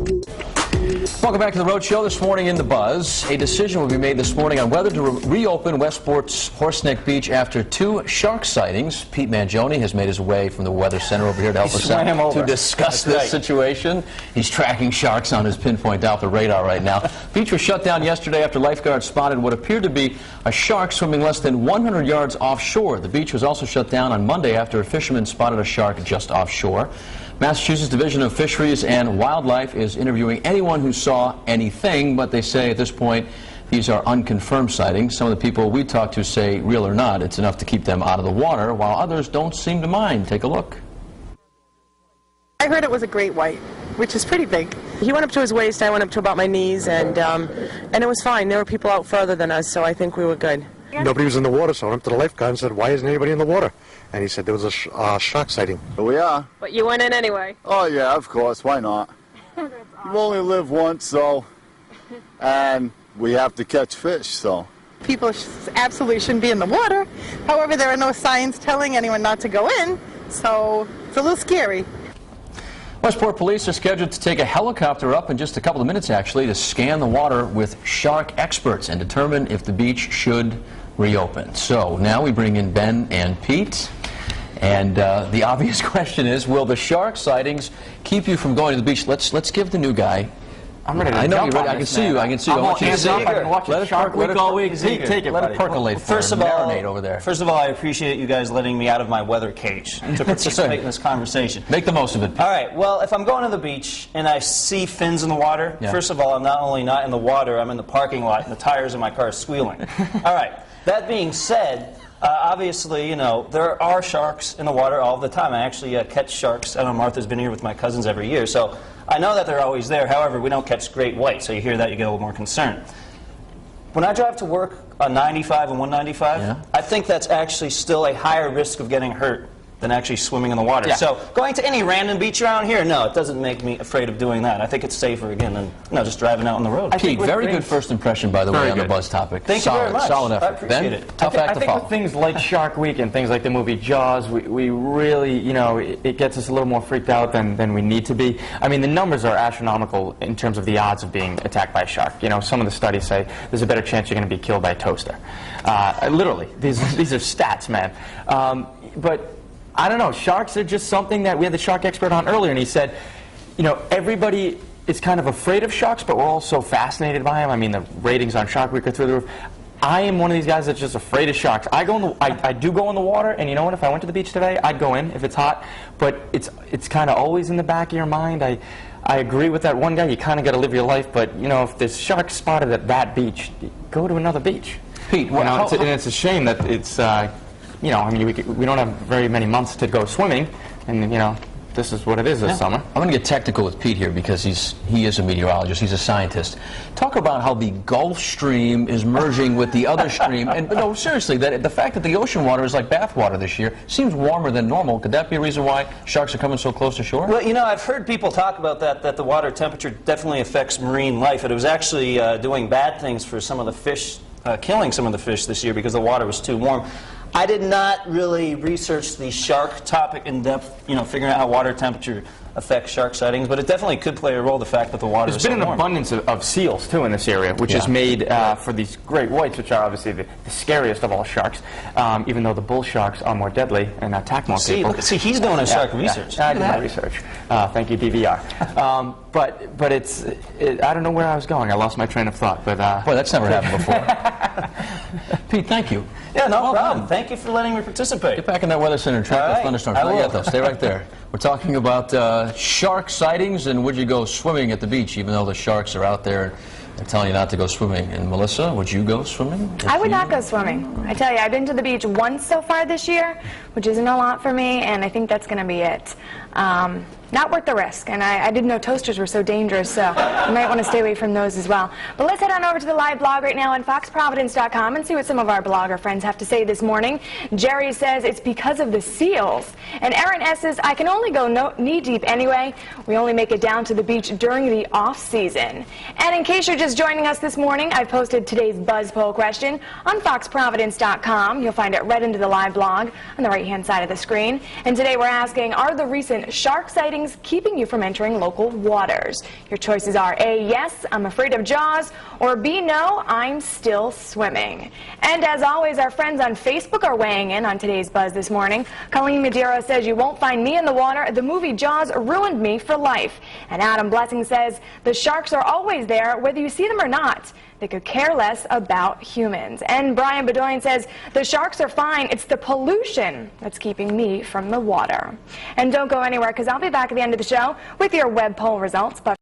Welcome back to the Road Show. This morning in the Buzz, a decision will be made this morning on whether to reopen Westport's Horseneck Beach after 2 shark sightings. Pete Mangione has made his way from the Weather Center over here to help us out to discuss this situation. He's tracking sharks on his pinpoint Doppler radar right now. The beach was shut down yesterday after lifeguards spotted what appeared to be a shark swimming less than 100 yards offshore. The beach was also shut down on Monday after a fisherman spotted a shark just offshore. Massachusetts Division of Fisheries and Wildlife is interviewing anyone who saw anything, but they say at this point these are unconfirmed sightings. Some of the people we talked to say, real or not, it's enough to keep them out of the water, while others don't seem to mind. Take a look. I heard it was a great white, which is pretty big. He went up to his waist, I went up to about my knees, and it was fine. There were people out further than us, so I think we were good. Nobody was in the water, so I went to the lifeguard and said, why isn't anybody in the water? And he said there was a shark sighting. We are. But you went in anyway? Oh, yeah, of course. Why not? You only live once, so, and we have to catch fish, so. People absolutely shouldn't be in the water. However, there are no signs telling anyone not to go in, so it's a little scary. Westport police are scheduled to take a helicopter up in just a couple of minutes, actually, to scan the water with shark experts and determine if the beach should reopen. So now we bring in Ben and Pete. And the obvious question is, will the shark sightings keep you from going to the beach? Let's give the new guy. I'm ready to I know jump you're ready. on I can this, see man. you. I can see you. I want you to see. I can watch it Shark Week all week. Take it. Let it percolate. First of all, marinate over there. First of all, I appreciate you guys letting me out of my weather cage to participate in this conversation. Make the most of it. All right. Well, if I'm going to the beach and I see fins in the water, first of all, I'm not only not in the water, I'm in the parking lot, and the tires in my car are squealing. All right. That being said, obviously, you know, there are sharks in the water all the time. I actually catch sharks. I know Martha's been here with my cousins every year, so I know that they're always there. However, we don't catch great white, so you hear that, you get a little more concerned. When I drive to work on 95 and 195, I think that's actually still a higher risk of getting hurt than actually swimming in the water. So going to any random beach around here, no, it doesn't make me afraid of doing that. I think it's safer, again, than just driving out on the road. Pete, very good first impression, by the way, on the Buzz topic. Thank you very much. Solid effort. I appreciate it. Tough act to follow. I think with things like Shark Week and things like the movie Jaws, we really, you know, it gets us a little more freaked out than we need to be. I mean, the numbers are astronomical in terms of the odds of being attacked by a shark. You know, some of the studies say there's a better chance you're going to be killed by a toaster. Literally, these are stats, man. But I don't know, sharks are just something that we had the shark expert on earlier, and he said, you know, everybody is kind of afraid of sharks, but we're all so fascinated by them. I mean, the ratings on Shark Week are through the roof. I am one of these guys that's just afraid of sharks. I do go in the water, and you know what? If I went to the beach today, I'd go in if it's hot. But it's kind of always in the back of your mind. I agree with that one guy. You kind of got to live your life. But you know, if there's sharks spotted at that beach, go to another beach. Pete, and it's a shame that it's. You know, I mean, we don't have very many months to go swimming, and you know, this is what it is this summer. I'm going to get technical with Pete here because he is a meteorologist, he's a scientist. Talk about how the Gulf Stream is merging with the other stream, and no, seriously, the fact that the ocean water is like bath water this year seems warmer than normal. Could that be a reason why sharks are coming so close to shore? Well, you know, I've heard people talk about that the water temperature definitely affects marine life. It was actually doing bad things for some of the fish, killing some of the fish this year because the water was too warm. I did not really research the shark topic in depth, you know, figuring out how water temperature affects shark sightings, but it definitely could play a role, the fact that the water is so warm. There's been an abundance of seals, too, in this area, which has made for these great whites, which are obviously the scariest of all sharks, even though the bull sharks are more deadly and attack more people. See, he's doing his shark research. I did my research. Thank you, DVR. But I don't know where I was going. I lost my train of thought. But boy, that's never happened before. Pete, thank you. Yeah, no problem. Thank you for letting me participate. Get back in that weather center and track those thunderstorms. Not yet, though. Stay right there. We're talking about shark sightings and would you go swimming at the beach, even though the sharks are out there and telling you not to go swimming. And Melissa, would you go swimming? I would not go swimming. I tell you, I've been to the beach once so far this year, which isn't a lot for me, and I think that's going to be it. Not worth the risk, and I didn't know toasters were so dangerous, so you might want to stay away from those as well. But let's head on over to the live blog right now on foxprovidence.com and see what some of our blogger friends have to say this morning. Jerry says it's because of the seals. And Aaron S. says, I can only go knee-deep anyway. We only make it down to the beach during the off-season. And in case you're just joining us this morning, I've posted today's Buzz poll question on foxprovidence.com. You'll find it right into the live blog on the right-hand side of the screen. And today we're asking, are the recent question, shark sightings keeping you from entering local waters? Your choices are A, yes, I'm afraid of Jaws, or B, no, I'm still swimming. And as always, our friends on Facebook are weighing in on today's Buzz this morning. Colleen Madeira says, you won't find me in the water. The movie Jaws ruined me for life. And Adam Blessing says, the sharks are always there, whether you see them or not. They could care less about humans. And Brian Bedoyan says, the sharks are fine. It's the pollution that's keeping me from the water. And don't go anywhere, because I'll be back at the end of the show with your web poll results. But